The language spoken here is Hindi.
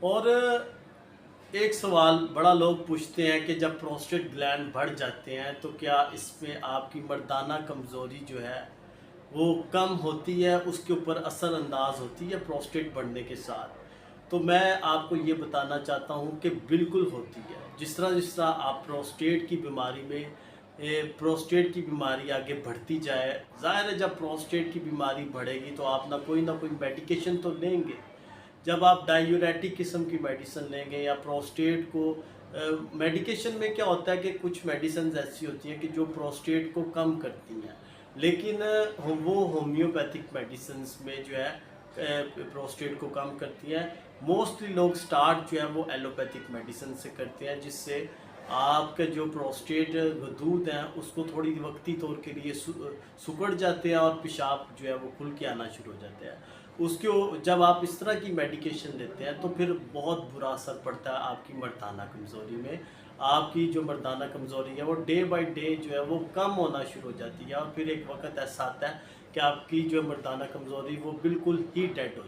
और एक सवाल बड़ा लोग पूछते हैं कि जब प्रोस्टेट ग्लैंड बढ़ जाते हैं तो क्या इसमें आपकी मर्दाना कमज़ोरी जो है वो कम होती है, उसके ऊपर असरअंदाज होती है प्रोस्टेट बढ़ने के साथ? तो मैं आपको ये बताना चाहता हूँ कि बिल्कुल होती है। जिस तरह आप प्रोस्टेट की बीमारी में प्रोस्टेट की बीमारी आगे बढ़ती जाए, ज़ाहिर है जब प्रोस्टेट की बीमारी बढ़ेगी तो आप ना कोई मेडिकेशन तो लेंगे। जब आप डायूरेटिक किस्म की मेडिसिन लेंगे या प्रोस्टेट को मेडिकेशन में क्या होता है कि कुछ मेडिसिन ऐसी होती हैं कि जो प्रोस्टेट को कम करती हैं, लेकिन वो होम्योपैथिक मेडिसिन में जो है प्रोस्टेट को कम करती हैं। मोस्टली लोग स्टार्ट जो है वो एलोपैथिक मेडिसिन से करते हैं, जिससे आपके जो प्रोस्टेट गदूद हैं उसको थोड़ी वक्ती तौर के लिए सिकुड़ जाते हैं और पेशाब जो है वो खुल के आना शुरू हो जाते हैं। उसके जब आप इस तरह की मेडिकेशन लेते हैं तो फिर बहुत बुरा असर पड़ता है आपकी मर्दाना कमज़ोरी में। आपकी जो मर्दाना कमज़ोरी है वो डे बाय डे जो है वो कम होना शुरू हो जाती है और फिर एक वक़्त ऐसा आता है कि आपकी जो मर्दाना कमज़ोरी वो बिल्कुल ही डेड हो